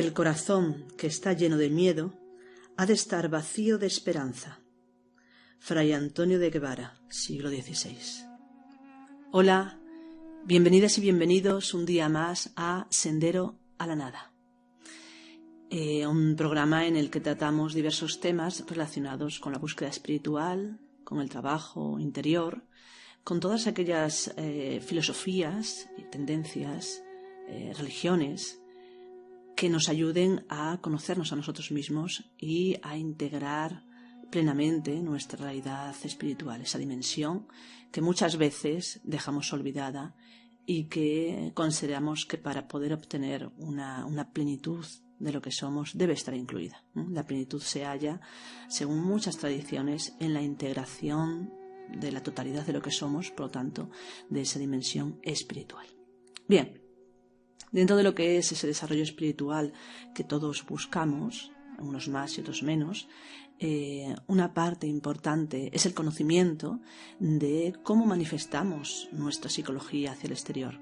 El corazón que está lleno de miedo ha de estar vacío de esperanza. Fray Antonio de Guevara, siglo XVI. Hola, bienvenidas y bienvenidos un día más a Sendero a la Nada. Un programa en el que tratamos diversos temas relacionados con la búsqueda espiritual, con el trabajo interior, con todas aquellas filosofías y tendencias, religiones que nos ayuden a conocernos a nosotros mismos y a integrar plenamente nuestra realidad espiritual, esa dimensión que muchas veces dejamos olvidada y que consideramos que para poder obtener una plenitud de lo que somos debe estar incluida. La plenitud se halla, según muchas tradiciones, en la integración de la totalidad de lo que somos, por lo tanto, de esa dimensión espiritual. Bien, dentro de lo que es ese desarrollo espiritual que todos buscamos, unos más y otros menos, una parte importante es el conocimiento de cómo manifestamos nuestra psicología hacia el exterior,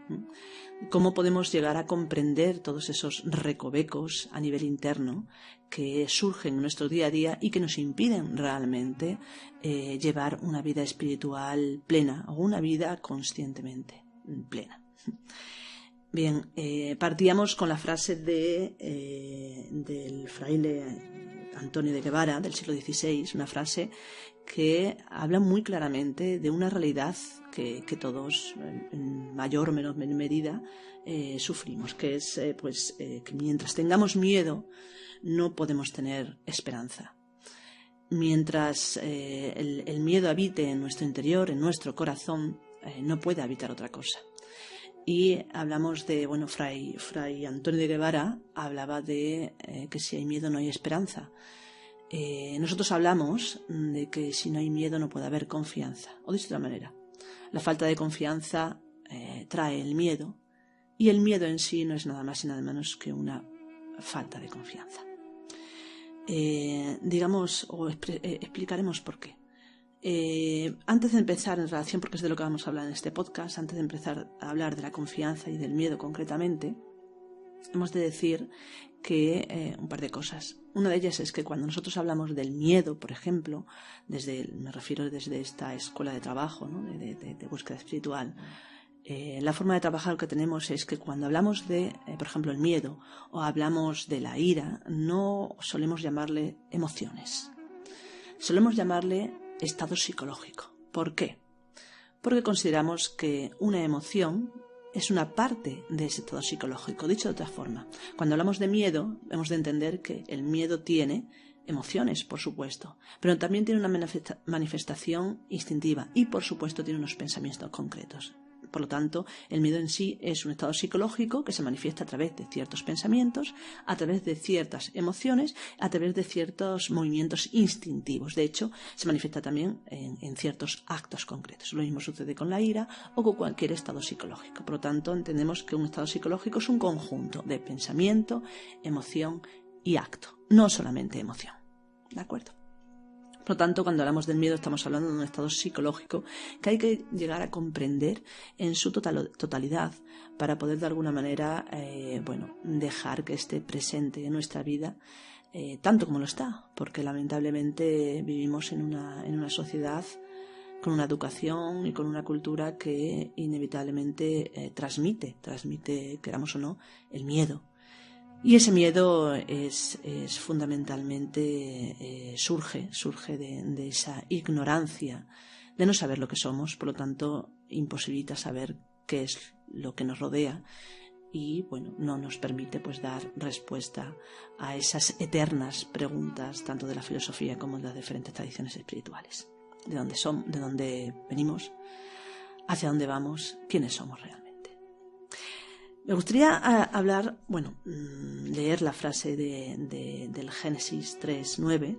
cómo podemos llegar a comprender todos esos recovecos a nivel interno que surgen en nuestro día a día y que nos impiden realmente llevar una vida espiritual plena o una vida conscientemente plena. Bien, partíamos con la frase del fraile Antonio de Guevara, del siglo XVI, una frase que habla muy claramente de una realidad que todos, en mayor o menor medida, sufrimos, que es que mientras tengamos miedo no podemos tener esperanza. Mientras el miedo habite en nuestro interior, en nuestro corazón, no puede habitar otra cosa. Y hablamos de, Fray Antonio de Guevara hablaba de que si hay miedo no hay esperanza. Nosotros hablamos de que si no hay miedo no puede haber confianza. O de otra manera, la falta de confianza trae el miedo y el miedo en sí no es nada más y nada menos que una falta de confianza. Explicaremos por qué. Antes de empezar en relación, porque es de lo que vamos a hablar en este podcast, antes de empezar a hablar de la confianza y del miedo concretamente, hemos de decir que un par de cosas. Una de ellas es que cuando nosotros hablamos del miedo, por ejemplo, me refiero desde esta escuela de trabajo, ¿no? de búsqueda espiritual, la forma de trabajar que tenemos es que cuando hablamos de, por ejemplo, el miedo o hablamos de la ira, no solemos llamarle emociones. Solemos llamarle estado psicológico. ¿Por qué? Porque consideramos que una emoción es una parte de ese estado psicológico. Dicho de otra forma, cuando hablamos de miedo, hemos de entender que el miedo tiene emociones, por supuesto, pero también tiene una manifestación instintiva y, por supuesto, tiene unos pensamientos concretos. Por lo tanto, el miedo en sí es un estado psicológico que se manifiesta a través de ciertos pensamientos, a través de ciertas emociones, a través de ciertos movimientos instintivos. De hecho, se manifiesta también en ciertos actos concretos. Lo mismo sucede con la ira o con cualquier estado psicológico. Por lo tanto, entendemos que un estado psicológico es un conjunto de pensamiento, emoción y acto, no solamente emoción. ¿De acuerdo? Por lo tanto, cuando hablamos del miedo estamos hablando de un estado psicológico que hay que llegar a comprender en su totalidad para poder de alguna manera dejar que esté presente en nuestra vida tanto como lo está, porque lamentablemente vivimos en una sociedad con una educación y con una cultura que inevitablemente transmite, queramos o no, el miedo. Y ese miedo es fundamentalmente surge de esa ignorancia, de no saber lo que somos, por lo tanto imposibilita saber qué es lo que nos rodea y no nos permite dar respuesta a esas eternas preguntas tanto de la filosofía como de las diferentes tradiciones espirituales. ¿De dónde somos? ¿De dónde venimos? ¿Hacia dónde vamos? ¿Quiénes somos realmente? Me gustaría leer la frase del Génesis 3:9,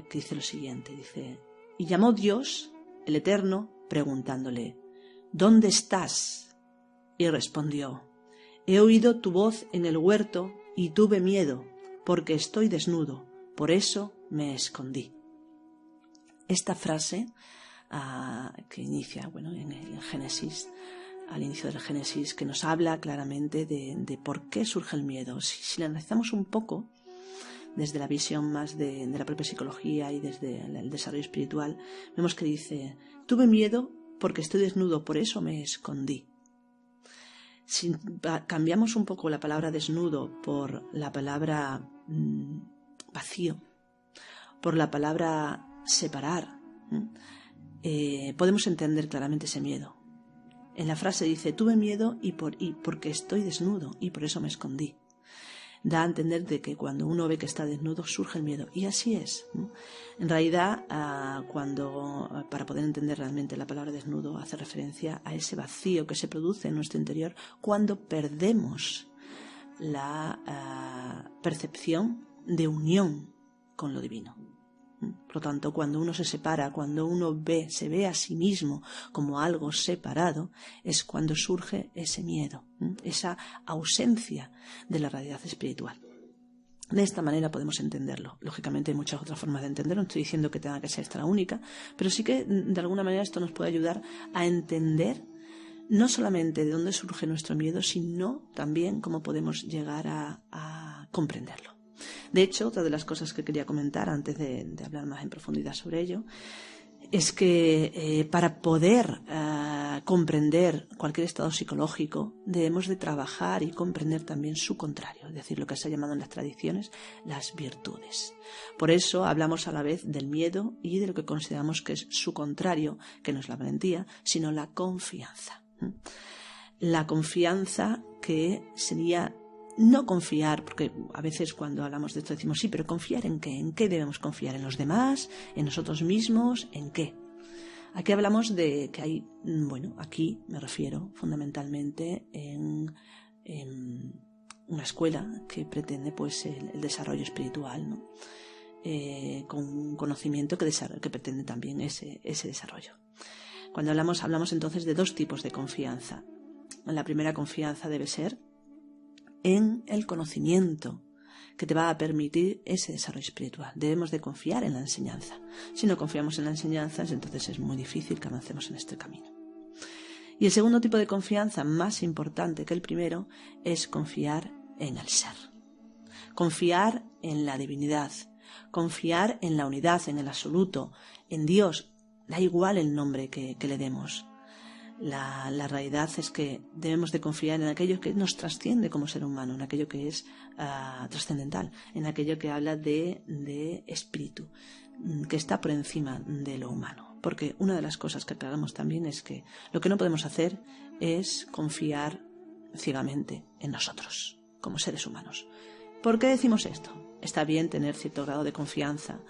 que dice lo siguiente, dice: y llamó Dios, el Eterno, preguntándole: ¿dónde estás? Y respondió: he oído tu voz en el huerto y tuve miedo, porque estoy desnudo, por eso me escondí. Esta frase que inicia en el Génesis al inicio del Génesis, que nos habla claramente de por qué surge el miedo. Si lo analizamos un poco desde la visión más de la propia psicología y desde el desarrollo espiritual, vemos que dice: tuve miedo porque estoy desnudo, por eso me escondí. Si cambiamos un poco la palabra desnudo por la palabra vacío, por la palabra separar, podemos entender claramente ese miedo. En la frase dice: tuve miedo y porque estoy desnudo y por eso me escondí. Da a entender de que cuando uno ve que está desnudo surge el miedo, y así es, ¿no? En realidad, para poder entender realmente la palabra desnudo, hace referencia a ese vacío que se produce en nuestro interior cuando perdemos la percepción de unión con lo divino. Por lo tanto, cuando uno se separa, cuando uno se ve a sí mismo como algo separado, es cuando surge ese miedo, esa ausencia de la realidad espiritual. De esta manera podemos entenderlo. Lógicamente hay muchas otras formas de entenderlo, no estoy diciendo que tenga que ser esta la única, pero sí que de alguna manera esto nos puede ayudar a entender no solamente de dónde surge nuestro miedo, sino también cómo podemos llegar a comprenderlo. De hecho, otra de las cosas que quería comentar antes de hablar más en profundidad sobre ello es que para poder comprender cualquier estado psicológico debemos de trabajar y comprender también su contrario, es decir, lo que se ha llamado en las tradiciones las virtudes. Por eso hablamos a la vez del miedo y de lo que consideramos que es su contrario, que no es la valentía, sino la confianza. La confianza, que sería no confiar, porque a veces cuando hablamos de esto decimos sí, pero ¿confiar en qué? ¿En qué debemos confiar? ¿En los demás? ¿En nosotros mismos? ¿En qué? Aquí hablamos de que hay, aquí me refiero fundamentalmente en una escuela que pretende pues el desarrollo espiritual, ¿no? Con un conocimiento que pretende también ese desarrollo. Cuando hablamos entonces de dos tipos de confianza. La primera confianza debe ser en el conocimiento que te va a permitir ese desarrollo espiritual. Debemos de confiar en la enseñanza. Si no confiamos en la enseñanza, entonces es muy difícil que avancemos en este camino. Y el segundo tipo de confianza, más importante que el primero, es confiar en el ser. Confiar en la divinidad. Confiar en la unidad, en el absoluto, en Dios. Da igual el nombre que le demos. La realidad es que debemos de confiar en aquello que nos trasciende como ser humano, en aquello que es trascendental, en aquello que habla de espíritu, que está por encima de lo humano. Porque una de las cosas que aclaramos también es que lo que no podemos hacer es confiar ciegamente en nosotros, como seres humanos. ¿Por qué decimos esto? Está bien tener cierto grado de confianza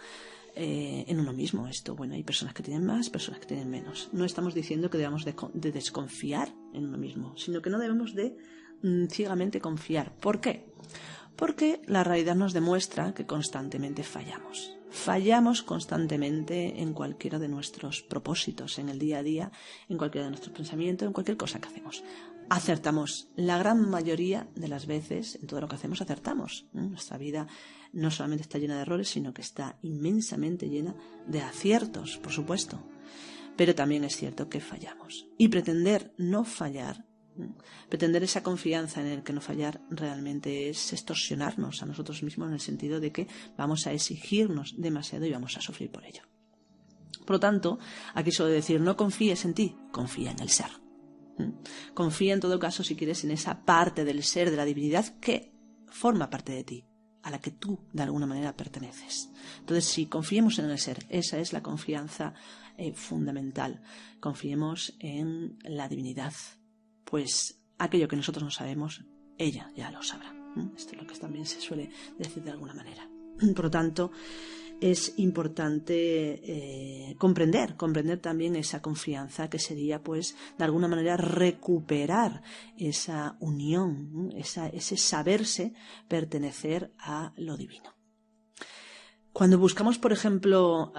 en uno mismo. Hay personas que tienen más, personas que tienen menos. No estamos diciendo que debamos de desconfiar en uno mismo, sino que no debemos de ciegamente confiar. ¿Por qué? Porque la realidad nos demuestra que constantemente fallamos. Fallamos constantemente en cualquiera de nuestros propósitos, en el día a día, en cualquiera de nuestros pensamientos, en cualquier cosa que hacemos. Acertamos. La gran mayoría de las veces, en todo lo que hacemos, acertamos. Nuestra vida no solamente está llena de errores, sino que está inmensamente llena de aciertos, por supuesto. Pero también es cierto que fallamos. Y pretender no fallar, pretender esa confianza en el que no fallar, realmente es extorsionarnos a nosotros mismos, en el sentido de que vamos a exigirnos demasiado y vamos a sufrir por ello. Por lo tanto, aquí suelo decir: no confíes en ti, confía en el ser. Confía en todo caso, si quieres, en esa parte del ser, de la divinidad que forma parte de ti, a la que tú de alguna manera perteneces. Entonces, si confiemos en el ser, esa es la confianza fundamental. Confiemos en la divinidad, pues aquello que nosotros no sabemos, ella ya lo sabrá. Esto es lo que también se suele decir de alguna manera. Por lo tanto, es importante comprender también esa confianza, que sería, pues, de alguna manera recuperar esa unión, ese saberse pertenecer a lo divino. Cuando buscamos, por ejemplo,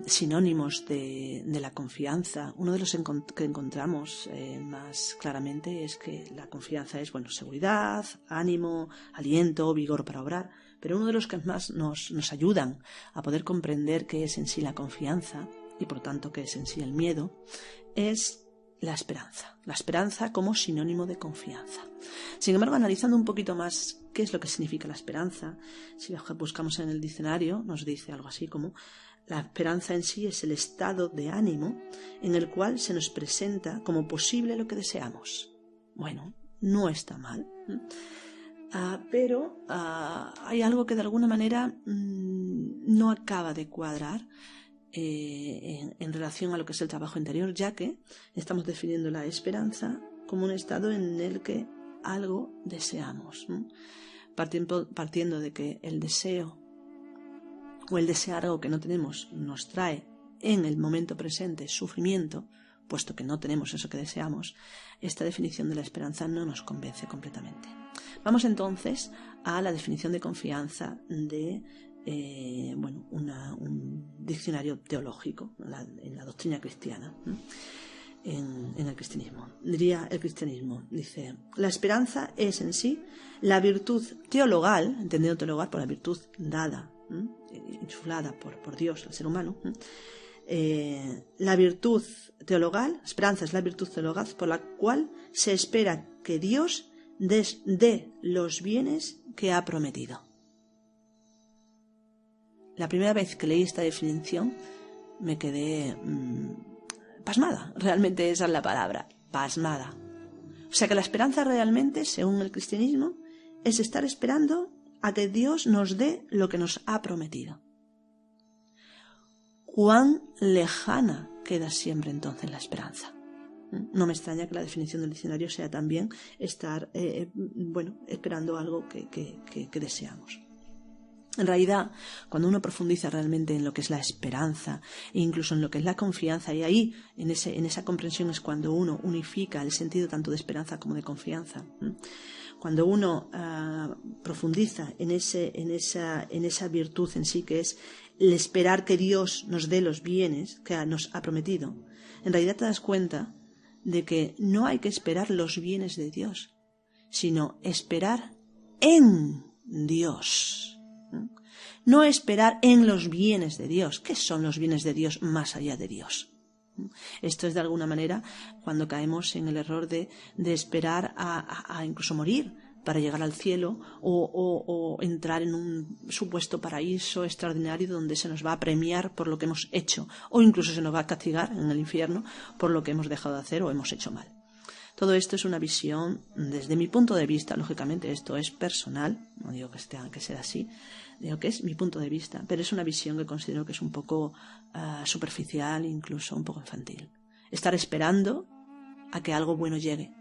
sinónimos de la confianza, uno de los que encontramos más claramente es que la confianza es, seguridad, ánimo, aliento, vigor para obrar. Pero uno de los que más nos ayudan a poder comprender qué es en sí la confianza, y por tanto qué es en sí el miedo, es la esperanza como sinónimo de confianza. Sin embargo, analizando un poquito más qué es lo que significa la esperanza, si buscamos en el diccionario, nos dice algo así como: la esperanza en sí es el estado de ánimo en el cual se nos presenta como posible lo que deseamos. Bueno, no está mal, pero hay algo que de alguna manera no acaba de cuadrar en relación a lo que es el trabajo interior, ya que estamos definiendo la esperanza como un estado en el que algo deseamos, ¿no? Partiendo de que el deseo o el desear algo que no tenemos nos trae en el momento presente sufrimiento, puesto que no tenemos eso que deseamos, esta definición de la esperanza no nos convence completamente. Vamos entonces a la definición de confianza de un diccionario teológico en la doctrina cristiana, en el cristianismo. Diría el cristianismo, dice: la esperanza es en sí la virtud teologal, entendiendo teologal por la virtud dada, insuflada por Dios al ser humano. La virtud teologal, esperanza es la virtud teologal por la cual se espera que Dios dé los bienes que ha prometido. La primera vez que leí esta definición me quedé pasmada. Realmente esa es la palabra, pasmada. O sea que la esperanza realmente, según el cristianismo, es estar esperando a que Dios nos dé lo que nos ha prometido. ¿Cuán lejana queda siempre entonces la esperanza? No me extraña que la definición del diccionario sea también estar esperando algo que deseamos. En realidad, cuando uno profundiza realmente en lo que es la esperanza e incluso en lo que es la confianza, y ahí en esa comprensión es cuando uno unifica el sentido tanto de esperanza como de confianza. Cuando uno profundiza en esa virtud en sí, que es el esperar que Dios nos dé los bienes que nos ha prometido, en realidad te das cuenta de que no hay que esperar los bienes de Dios, sino esperar en Dios. No esperar en los bienes de Dios. ¿Qué son los bienes de Dios más allá de Dios? Esto es de alguna manera cuando caemos en el error de esperar a incluso morir para llegar al cielo o entrar en un supuesto paraíso extraordinario donde se nos va a premiar por lo que hemos hecho o incluso se nos va a castigar en el infierno por lo que hemos dejado de hacer o hemos hecho mal. Todo esto es una visión, desde mi punto de vista, lógicamente esto es personal, no digo que tenga que ser así, digo que es mi punto de vista, pero es una visión que considero que es un poco superficial, incluso un poco infantil. Estar esperando a que algo bueno llegue.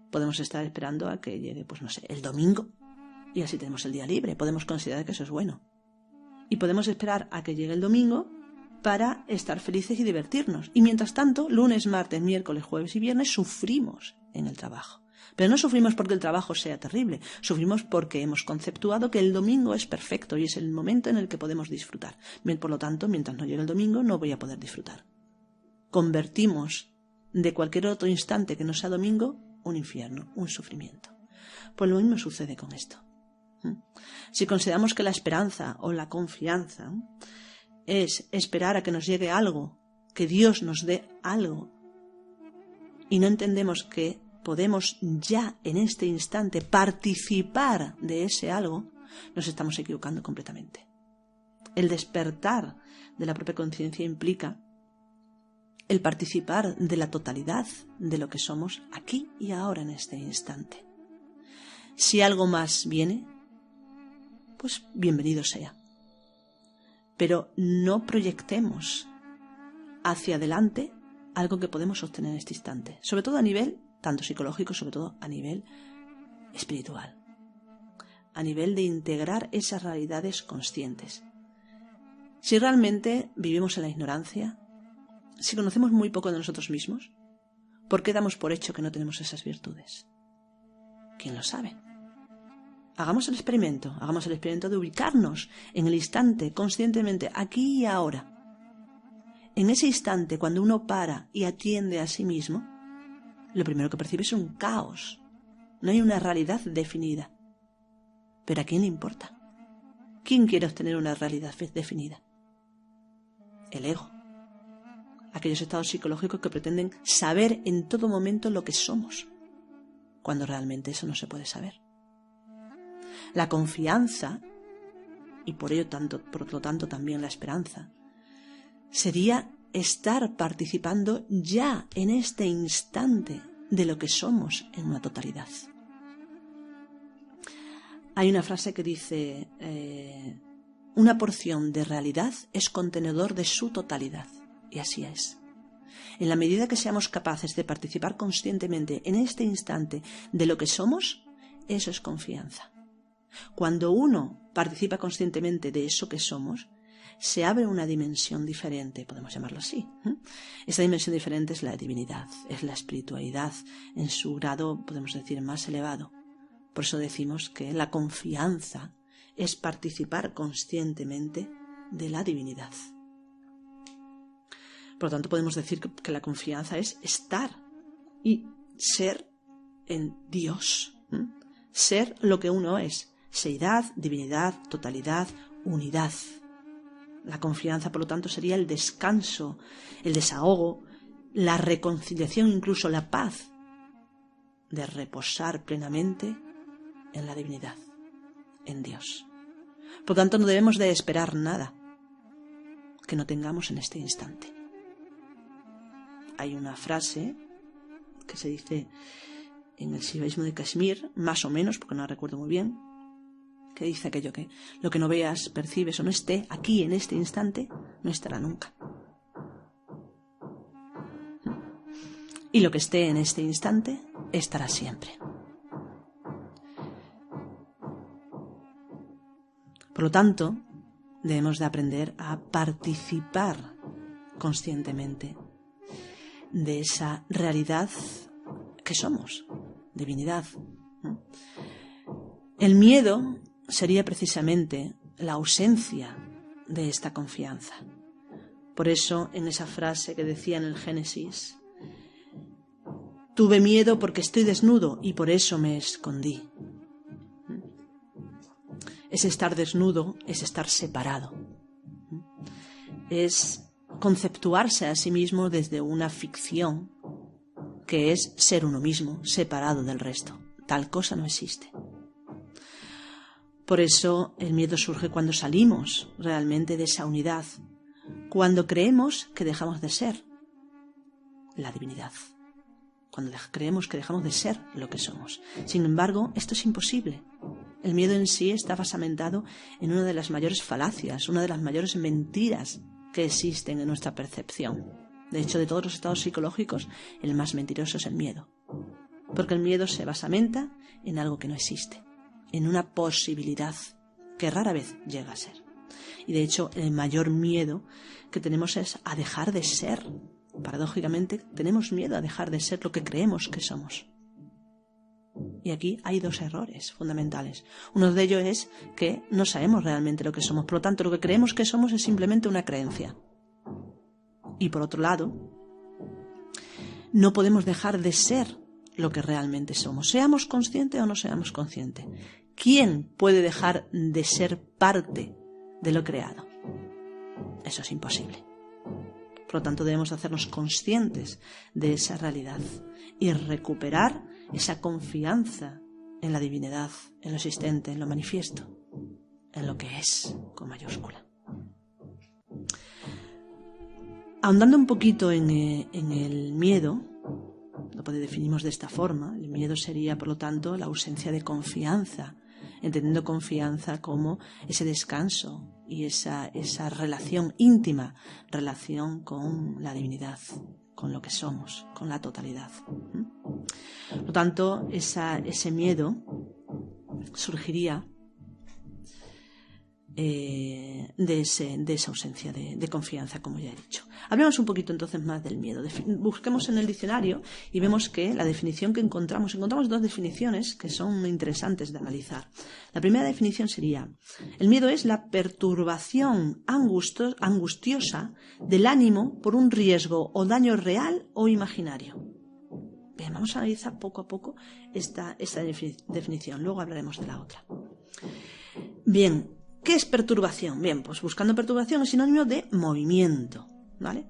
Podemos estar esperando a que llegue, el domingo, y así tenemos el día libre, podemos considerar que eso es bueno. Y podemos esperar a que llegue el domingo para estar felices y divertirnos. Y mientras tanto, lunes, martes, miércoles, jueves y viernes sufrimos en el trabajo. Pero no sufrimos porque el trabajo sea terrible, sufrimos porque hemos conceptuado que el domingo es perfecto y es el momento en el que podemos disfrutar. Por lo tanto, mientras no llegue el domingo, no voy a poder disfrutar. Convertimos de cualquier otro instante que no sea domingo un infierno, un sufrimiento. Pues lo mismo sucede con esto. Si consideramos que la esperanza o la confianza es esperar a que nos llegue algo, que Dios nos dé algo, y no entendemos que podemos ya en este instante participar de ese algo, nos estamos equivocando completamente. El despertar de la propia conciencia implica el participar de la totalidad de lo que somos aquí y ahora en este instante. Si algo más viene, pues bienvenido sea. Pero no proyectemos hacia adelante algo que podemos obtener en este instante, sobre todo a nivel tanto psicológico, sobre todo a nivel espiritual, a nivel de integrar esas realidades conscientes. Si realmente vivimos en la ignorancia, si conocemos muy poco de nosotros mismos, ¿por qué damos por hecho que no tenemos esas virtudes? ¿Quién lo sabe? Hagamos el experimento de ubicarnos en el instante, conscientemente, aquí y ahora. En ese instante, cuando uno para y atiende a sí mismo, lo primero que percibe es un caos. No hay una realidad definida. ¿Pero a quién le importa? ¿Quién quiere obtener una realidad definida? El ego. aquellos estados psicológicos que pretenden saber en todo momento lo que somos, cuando realmente eso no se puede saber. La confianza, y por lo tanto también la esperanza, sería estar participando ya en este instante de lo que somos en una totalidad. Hay una frase que dice, una porción de realidad es contenedor de su totalidad, y así es. En la medida que seamos capaces de participar conscientemente en este instante de lo que somos, eso es confianza. Cuando uno participa conscientemente de eso que somos, se abre una dimensión diferente, podemos llamarlo así. Esa dimensión diferente es la divinidad, es la espiritualidad en su grado, podemos decir, más elevado. Por eso decimos que la confianza es participar conscientemente de la divinidad. Por lo tanto, podemos decir que la confianza es estar y ser en Dios. Ser lo que uno es. Seidad, divinidad, totalidad, unidad. La confianza, por lo tanto, sería el descanso, el desahogo, la reconciliación, incluso la paz, de reposar plenamente en la divinidad, en Dios. Por lo tanto, no debemos de esperar nada que no tengamos en este instante. Hay una frase que se dice en el sivaísmo de Kashmir, más o menos, porque no la recuerdo muy bien, que dice aquello que lo que no veas, percibes o no esté aquí en este instante, no estará nunca. Y lo que esté en este instante, estará siempre. Por lo tanto, debemos de aprender a participar conscientemente de esa realidad que somos, divinidad. El miedo sería precisamente la ausencia de esta confianza. Por eso, en esa frase que decía en el Génesis, tuve miedo porque estoy desnudo y por eso me escondí. Es estar desnudo, es estar separado. Es conceptuarse a sí mismo desde una ficción que es ser uno mismo, separado del resto. Tal cosa no existe. Por eso el miedo surge cuando salimos realmente de esa unidad, cuando creemos que dejamos de ser la divinidad, cuando creemos que dejamos de ser lo que somos. Sin embargo, esto es imposible. El miedo en sí está basamentado en una de las mayores falacias, una de las mayores mentiras que existen en nuestra percepción. De hecho, de todos los estados psicológicos, el más mentiroso es el miedo. Porque el miedo se basamenta en algo que no existe, en una posibilidad que rara vez llega a ser. Y de hecho, el mayor miedo que tenemos es a dejar de ser. Paradójicamente, tenemos miedo a dejar de ser lo que creemos que somos. Y aquí hay dos errores fundamentales. Uno de ellos es que no sabemos realmente lo que somos. Por lo tanto, lo que creemos que somos es simplemente una creencia. Y por otro lado, no podemos dejar de ser lo que realmente somos. Seamos conscientes o no seamos conscientes. ¿Quién puede dejar de ser parte de lo creado? Eso es imposible. Por lo tanto, debemos hacernos conscientes de esa realidad y recuperar esa confianza en la divinidad, en lo existente, en lo manifiesto, en lo que es, con mayúscula. Ahondando un poquito en el miedo, lo definimos de esta forma. El miedo sería, por lo tanto, la ausencia de confianza, entendiendo confianza como ese descanso y esa relación íntima, relación con la divinidad, con lo que somos, con la totalidad. Por lo tanto, ese miedo surgiría de esa ausencia de confianza, como ya he dicho. Hablemos un poquito entonces más del miedo. Busquemos en el diccionario y vemos que la definición que encontramos dos definiciones que son interesantes de analizar. La primera definición sería: el miedo es la perturbación angustiosa del ánimo por un riesgo o daño real o imaginario. Bien, vamos a analizar poco a poco esta definición, luego hablaremos de la otra. Bien, ¿qué es perturbación? Bien, pues buscando perturbación es sinónimo de movimiento, ¿vale?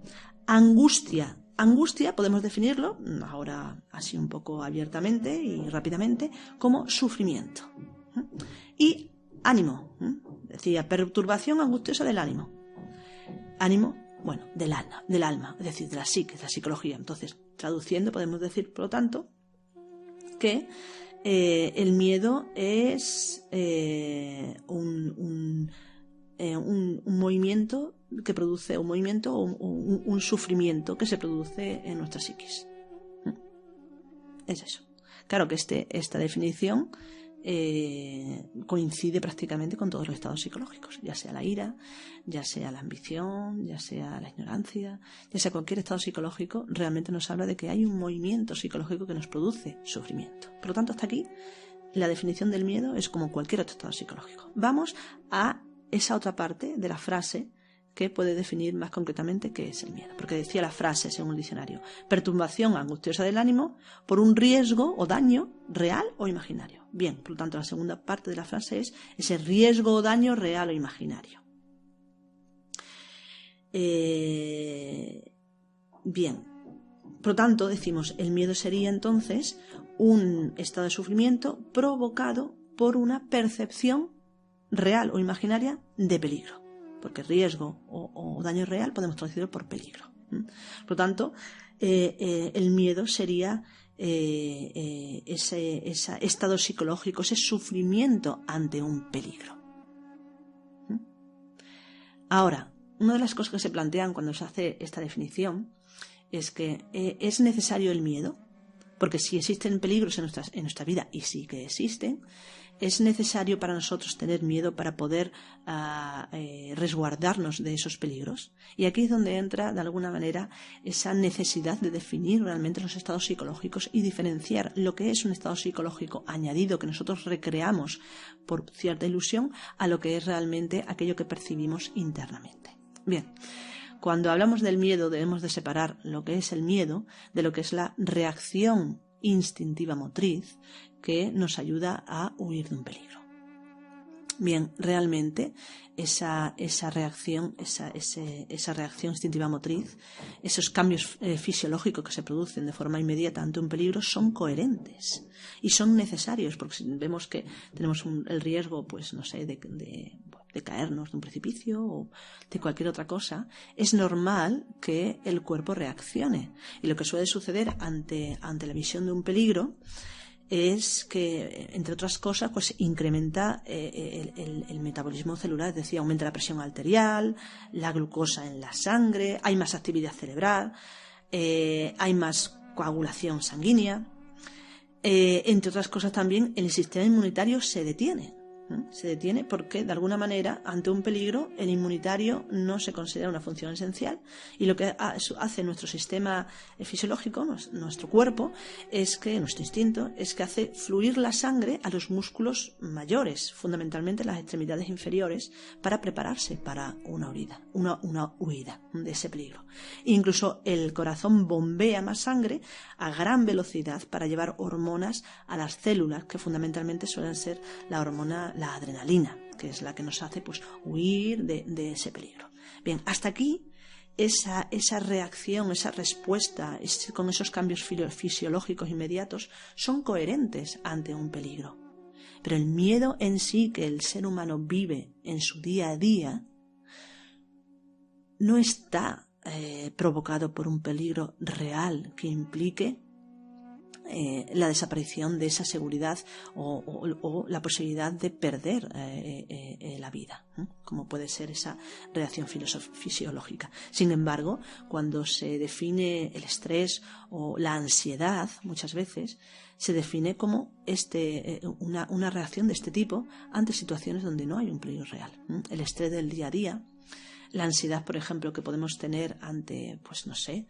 Angustia. Angustia podemos definirlo, ahora así un poco abiertamente y rápidamente, como sufrimiento. Y ánimo, decía, perturbación angustiosa del ánimo. Ánimo, bueno, del alma, es decir, de la psique, de la psicología. Entonces, traduciendo, podemos decir, por lo tanto, que el miedo es un movimiento que produce un movimiento o un sufrimiento que se produce en nuestra psiquis. Es eso. Claro que esta definición coincide prácticamente con todos los estados psicológicos, ya sea la ira, ya sea la ambición, ya sea la ignorancia, ya sea cualquier estado psicológico, realmente nos habla de que hay un movimiento psicológico que nos produce sufrimiento. Por lo tanto, hasta aquí la definición del miedo es como cualquier otro estado psicológico. Vamos a esa otra parte de la frase que puede definir más concretamente qué es el miedo. Porque decía la frase, según el diccionario, perturbación angustiosa del ánimo por un riesgo o daño real o imaginario. Bien, por lo tanto, la segunda parte de la frase es ese riesgo o daño real o imaginario. Bien, por lo tanto, decimos, el miedo sería entonces un estado de sufrimiento provocado por una percepción real o imaginaria de peligro. Porque riesgo o daño real podemos traducirlo por peligro. Por lo tanto, el miedo sería ese estado psicológico, ese sufrimiento ante un peligro. Ahora, una de las cosas que se plantean cuando se hace esta definición es que es necesario el miedo, porque si existen peligros en nuestra vida, y sí que existen, es necesario para nosotros tener miedo para poder resguardarnos de esos peligros. Y aquí es donde entra, de alguna manera, esa necesidad de definir realmente los estados psicológicos y diferenciar lo que es un estado psicológico añadido que nosotros recreamos por cierta ilusión a lo que es realmente aquello que percibimos internamente. Bien, cuando hablamos del miedo debemos de separar lo que es el miedo de lo que es la reacción instintiva motriz que nos ayuda a huir de un peligro. Bien, realmente esa reacción instintiva motriz, esos cambios fisiológicos que se producen de forma inmediata ante un peligro son coherentes y son necesarios, porque si vemos que tenemos el riesgo, pues no sé, de caernos de un precipicio o de cualquier otra cosa, es normal que el cuerpo reaccione. Y lo que suele suceder ante la visión de un peligro es que, entre otras cosas, pues incrementa el metabolismo celular, es decir, aumenta la presión arterial, la glucosa en la sangre, hay más actividad cerebral, hay más coagulación sanguínea, entre otras cosas también el sistema inmunitario se detiene. Se detiene porque, de alguna manera, ante un peligro, el inmunitario no se considera una función esencial y lo que hace nuestro sistema fisiológico, nuestro cuerpo, nuestro instinto, es que hace fluir la sangre a los músculos mayores, fundamentalmente las extremidades inferiores, para prepararse para una huida de ese peligro. Incluso el corazón bombea más sangre a gran velocidad para llevar hormonas a las células, que fundamentalmente suelen ser la adrenalina, que es la que nos hace pues huir de ese peligro. Bien, hasta aquí esa reacción, esa respuesta con esos cambios fisiológicos inmediatos son coherentes ante un peligro. Pero el miedo en sí que el ser humano vive en su día a día no está provocado por un peligro real que implique la desaparición de esa seguridad o la posibilidad de perder la vida, como puede ser esa reacción fisiológica. Sin embargo, cuando se define el estrés o la ansiedad, muchas veces se define como una reacción de este tipo ante situaciones donde no hay un peligro real. El estrés del día a día, la ansiedad, por ejemplo, que podemos tener ante, pues no sé,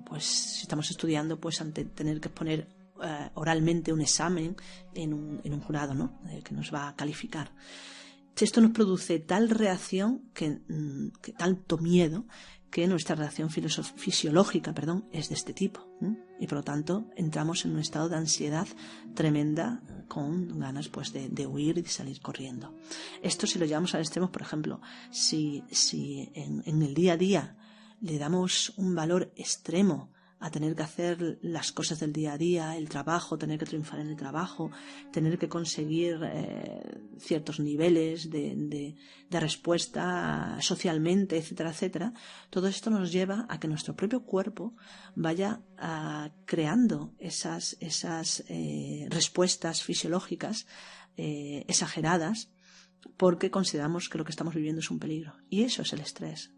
pues si estamos estudiando, pues ante tener que exponer oralmente un examen en un jurado, ¿no? Que nos va a calificar. Esto nos produce tal reacción, que tanto miedo, que nuestra reacción fisiológica, es de este tipo. Y por lo tanto entramos en un estado de ansiedad tremenda, con ganas pues de huir y de salir corriendo. Esto, si lo llevamos al extremo, por ejemplo, si en el día a día le damos un valor extremo a tener que hacer las cosas del día a día, el trabajo, tener que triunfar en el trabajo, tener que conseguir ciertos niveles de respuesta socialmente, etcétera, etcétera, todo esto nos lleva a que nuestro propio cuerpo vaya creando esas respuestas fisiológicas exageradas, porque consideramos que lo que estamos viviendo es un peligro. Y eso es el estrés.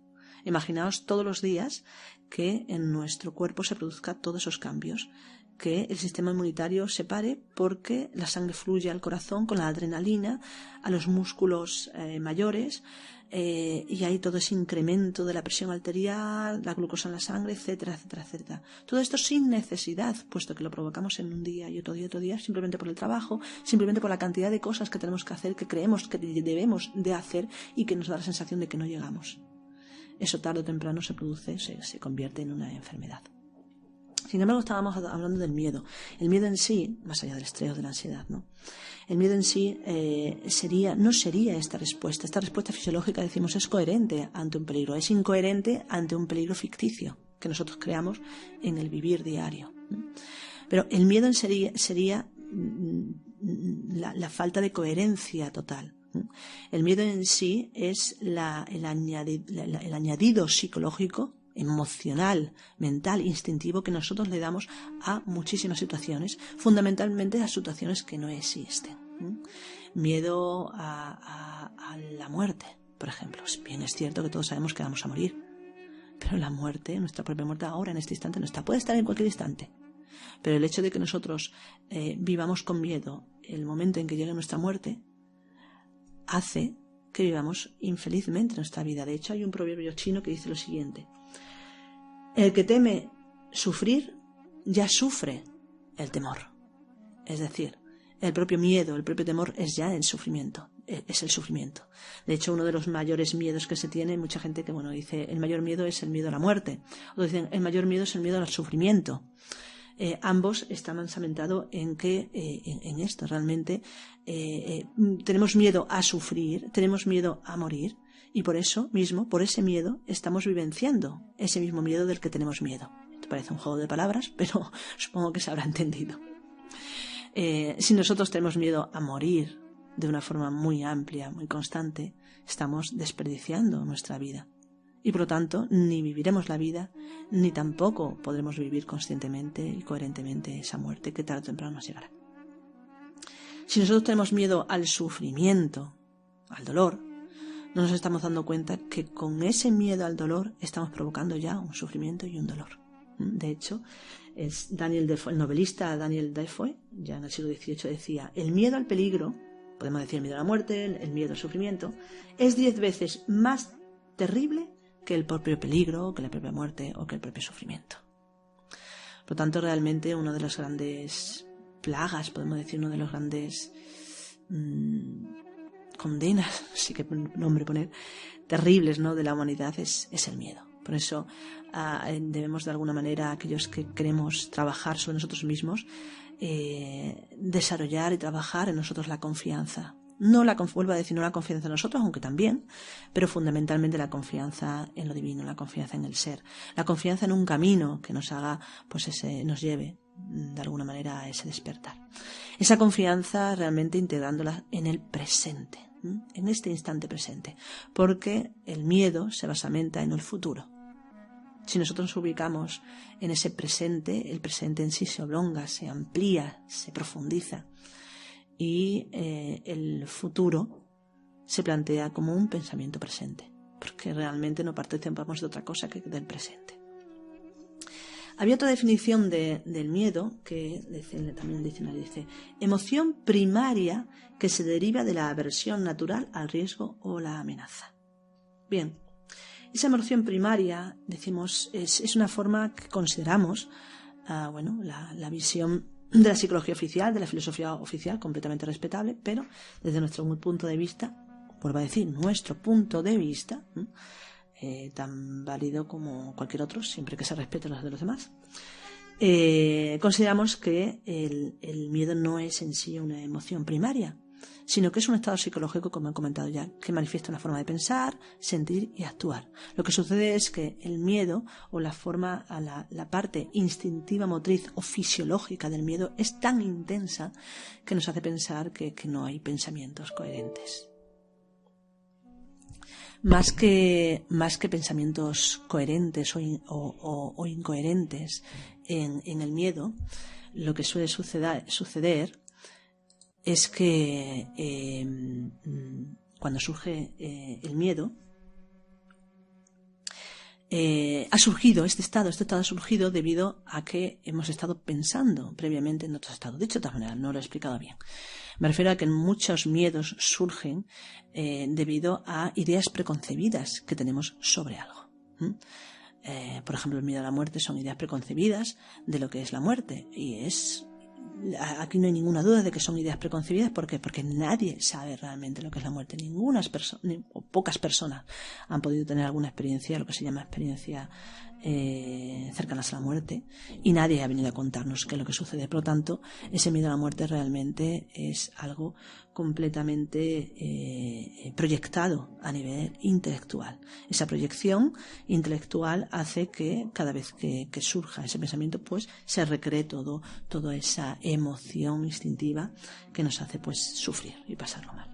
Imaginaos todos los días que en nuestro cuerpo se produzcan todos esos cambios, que el sistema inmunitario se pare porque la sangre fluye al corazón con la adrenalina, a los músculos mayores, y hay todo ese incremento de la presión arterial, la glucosa en la sangre, etcétera, etcétera, etcétera. Todo esto sin necesidad, puesto que lo provocamos en un día y otro día, simplemente por el trabajo, simplemente por la cantidad de cosas que tenemos que hacer, que creemos que debemos de hacer y que nos da la sensación de que no llegamos. Eso tarde o temprano se produce, se convierte en una enfermedad. Sin embargo, estábamos hablando del miedo. El miedo en sí, más allá del estrés o de la ansiedad, ¿no? El miedo en sí no sería esta respuesta. Esta respuesta fisiológica, decimos, es coherente ante un peligro. Es incoherente ante un peligro ficticio que nosotros creamos en el vivir diario. Pero el miedo en sería la falta de coherencia total. El miedo en sí es el añadido psicológico, emocional, mental, instintivo que nosotros le damos a muchísimas situaciones, fundamentalmente a situaciones que no existen. Miedo a la muerte, por ejemplo. Bien, es cierto que todos sabemos que vamos a morir, pero la muerte, nuestra propia muerte ahora, en este instante, no está. Puede estar en cualquier instante. Pero el hecho de que nosotros vivamos con miedo el momento en que llegue nuestra muerte hace que vivamos infelizmente nuestra vida. De hecho, hay un proverbio chino que dice lo siguiente: el que teme sufrir, ya sufre el temor. Es decir, el propio miedo, el propio temor es ya el sufrimiento, es el sufrimiento. De hecho, uno de los mayores miedos que se tiene, mucha gente que dice, el mayor miedo es el miedo a la muerte. O dicen, el mayor miedo es el miedo al sufrimiento. Ambos están ensamentados en que en esto realmente tenemos miedo a sufrir, tenemos miedo a morir, y por eso mismo, por ese miedo, estamos vivenciando ese mismo miedo del que tenemos miedo. Esto parece un juego de palabras, pero supongo que se habrá entendido. Si nosotros tenemos miedo a morir de una forma muy amplia, muy constante, estamos desperdiciando nuestra vida. Y por lo tanto, ni viviremos la vida, ni tampoco podremos vivir conscientemente y coherentemente esa muerte que tarde o temprano nos llegará. Si nosotros tenemos miedo al sufrimiento, al dolor, no nos estamos dando cuenta que con ese miedo al dolor estamos provocando ya un sufrimiento y un dolor. De hecho, es Daniel Defoe, el novelista Daniel Defoe, ya en el siglo XVIII decía, el miedo al peligro, podemos decir el miedo a la muerte, el miedo al sufrimiento, es 10 veces más terrible que el propio peligro, que la propia muerte o que el propio sufrimiento. Por lo tanto, realmente una de las grandes plagas, podemos decir, uno de los grandes condenas, sí que nombre poner, terribles, ¿no?, de la humanidad es el miedo. Por eso debemos de alguna manera, aquellos que queremos trabajar sobre nosotros mismos, desarrollar y trabajar en nosotros la confianza. Vuelvo a decir, no la confianza en nosotros, aunque también, pero fundamentalmente la confianza en lo divino, la confianza en el ser, la confianza en un camino que nos haga, nos lleve de alguna manera a ese despertar. Esa confianza realmente integrándola en el presente, en este instante presente, porque el miedo se basamenta en el futuro. Si nosotros nos ubicamos en ese presente, el presente en sí se oblonga, se amplía, se profundiza. Y el futuro se plantea como un pensamiento presente, porque realmente no participamos de otra cosa que del presente. Había otra definición del miedo que también el diccionario dice: emoción primaria que se deriva de la aversión natural al riesgo o la amenaza. Bien, esa emoción primaria, decimos, es una forma que consideramos, la visión de la psicología oficial, de la filosofía oficial, completamente respetable, pero desde nuestro punto de vista, vuelvo a decir, nuestro punto de vista, tan válido como cualquier otro, siempre que se respeten los de los demás, consideramos que el miedo no es en sí una emoción primaria, sino que es un estado psicológico, como he comentado ya, que manifiesta una forma de pensar, sentir y actuar. Lo que sucede es que el miedo o la parte instintiva motriz o fisiológica del miedo es tan intensa que nos hace pensar que no hay pensamientos coherentes. Más que pensamientos coherentes o incoherentes en el miedo, lo que suele suceder es que cuando surge el miedo, este estado ha surgido debido a que hemos estado pensando previamente en otro estado. Dicho de todas maneras, no lo he explicado bien. Me refiero a que muchos miedos surgen debido a ideas preconcebidas que tenemos sobre algo. Por ejemplo, el miedo a la muerte son ideas preconcebidas de lo que es la muerte. Y aquí no hay ninguna duda de que son ideas preconcebidas. ¿Por qué? Porque nadie sabe realmente lo que es la muerte. Pocas personas han podido tener alguna experiencia, lo que se llama experiencia cercanas a la muerte, y nadie ha venido a contarnos qué es lo que sucede. Por lo tanto, ese miedo a la muerte realmente es algo completamente proyectado a nivel intelectual. Esa proyección intelectual hace que cada vez que surja ese pensamiento, pues se recree toda esa emoción instintiva que nos hace pues sufrir y pasarlo mal.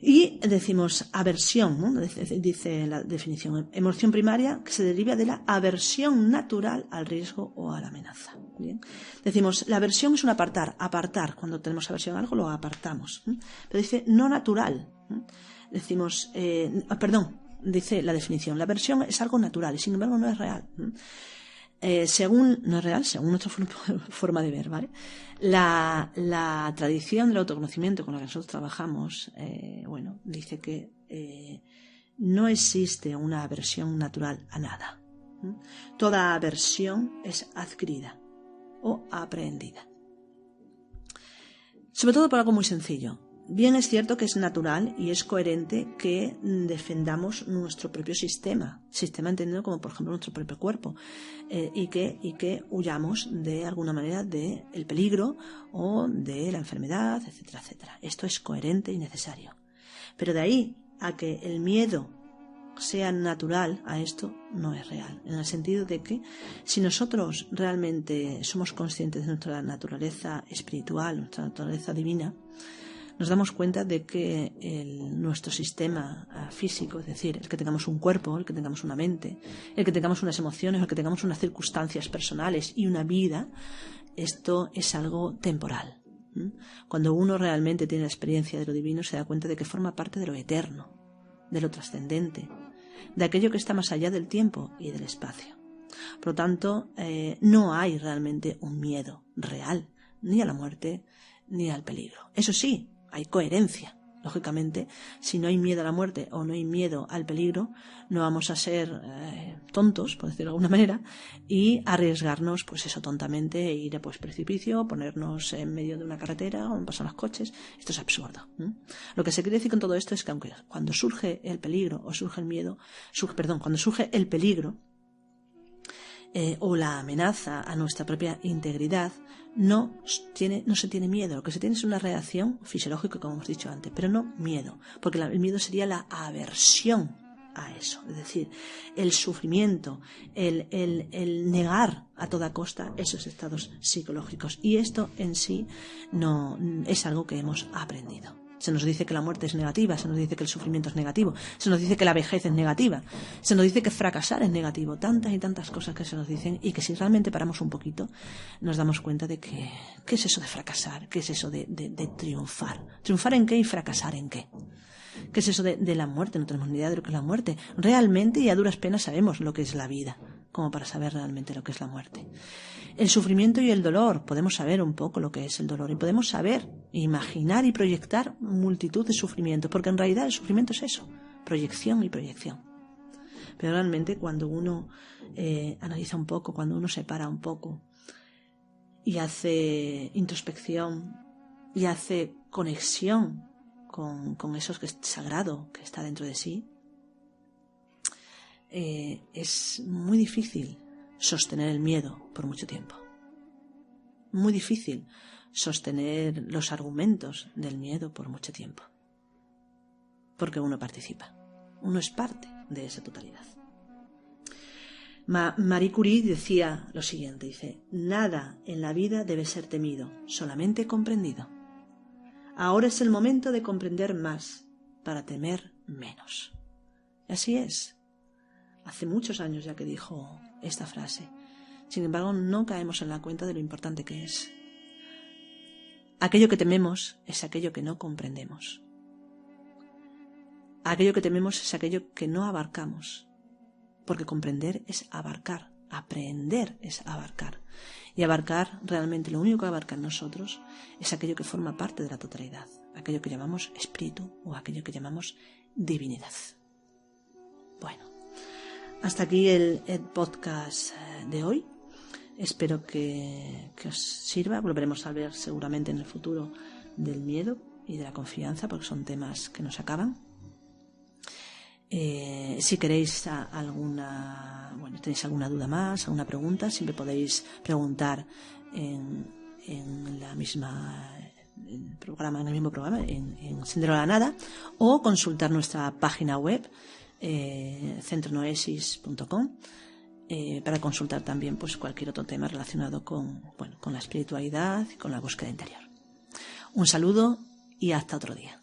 Y decimos aversión, ¿no? Dice la definición, emoción primaria que se deriva de la aversión natural al riesgo o a la amenaza. Bien. Decimos, la aversión es un apartar, cuando tenemos aversión a algo lo apartamos. Pero dice no natural. Decimos, dice la definición, la aversión es algo natural y sin embargo no es real. Según nuestra forma de ver, ¿vale? La tradición del autoconocimiento con la que nosotros trabajamos, dice que no existe una aversión natural a nada. Toda aversión es adquirida o aprendida. Sobre todo por algo muy sencillo. Bien es cierto que es natural y es coherente que defendamos nuestro propio sistema entendido como por ejemplo nuestro propio cuerpo, y que huyamos de alguna manera del peligro o de la enfermedad, etcétera, etcétera. Esto es coherente y necesario. Pero de ahí a que el miedo sea natural a esto, no es real, en el sentido de que si nosotros realmente somos conscientes de nuestra naturaleza espiritual, nuestra naturaleza divina, nos damos cuenta de que nuestro sistema físico, es decir, el que tengamos un cuerpo, el que tengamos una mente, el que tengamos unas emociones, el que tengamos unas circunstancias personales y una vida, esto es algo temporal. Cuando uno realmente tiene la experiencia de lo divino, se da cuenta de que forma parte de lo eterno, de lo trascendente, de aquello que está más allá del tiempo y del espacio. Por lo tanto, no hay realmente un miedo real, ni a la muerte, ni al peligro. Eso sí, hay coherencia. Lógicamente, si no hay miedo a la muerte o no hay miedo al peligro, no vamos a ser tontos, por decirlo de alguna manera, y arriesgarnos, pues eso, tontamente, e ir a precipicio, ponernos en medio de una carretera donde pasan los coches. Esto es absurdo. Lo que se quiere decir con todo esto es que aunque cuando surge el peligro o surge el miedo, cuando surge el peligro o la amenaza a nuestra propia integridad, no se tiene miedo. Lo que se tiene es una reacción fisiológica, como hemos dicho antes, pero no miedo, porque el miedo sería la aversión a eso, es decir, el sufrimiento, el negar a toda costa esos estados psicológicos, y esto en sí no es algo que hemos aprendido. Se nos dice que la muerte es negativa, se nos dice que el sufrimiento es negativo, se nos dice que la vejez es negativa, se nos dice que fracasar es negativo, tantas y tantas cosas que se nos dicen, y que si realmente paramos un poquito nos damos cuenta de que ¿qué es eso de fracasar? ¿Qué es eso de triunfar? ¿Triunfar en qué y fracasar en qué? ¿Qué es eso de la muerte? No tenemos ni idea de lo que es la muerte. Realmente y a duras penas sabemos lo que es la vida, como para saber realmente lo que es la muerte. El sufrimiento y el dolor, podemos saber un poco lo que es el dolor y podemos saber, imaginar y proyectar multitud de sufrimientos, porque en realidad el sufrimiento es eso, proyección y proyección. Pero realmente cuando uno analiza un poco, cuando uno se para un poco y hace introspección y hace conexión con eso que es sagrado, que está dentro de sí, es muy difícil sostener el miedo por mucho tiempo. Muy difícil, sostener los argumentos del miedo por mucho tiempo. Porque uno participa, uno es parte de esa totalidad. Marie Curie decía lo siguiente, dice: nada en la vida debe ser temido, solamente comprendido. Ahora es el momento de comprender más para temer menos. Y así es. Hace muchos años ya que dijo esta frase. Sin embargo, no caemos en la cuenta de lo importante que es. Aquello que tememos es aquello que no comprendemos. Aquello que tememos es aquello que no abarcamos. Porque comprender es abarcar, aprender es abarcar. Y abarcar, realmente lo único que abarca en nosotros es aquello que forma parte de la totalidad, aquello que llamamos espíritu o aquello que llamamos divinidad. Bueno, hasta aquí el podcast de hoy. Espero que os sirva. Volveremos a hablar seguramente en el futuro del miedo y de la confianza, porque son temas que nos acaban. Si queréis tenéis alguna duda más, alguna pregunta, siempre podéis preguntar en el mismo programa, en Sendero a la Nada, o consultar nuestra página web, centronoesis.com, para consultar también pues cualquier otro tema relacionado con la espiritualidad y con la búsqueda interior. Un saludo y hasta otro día.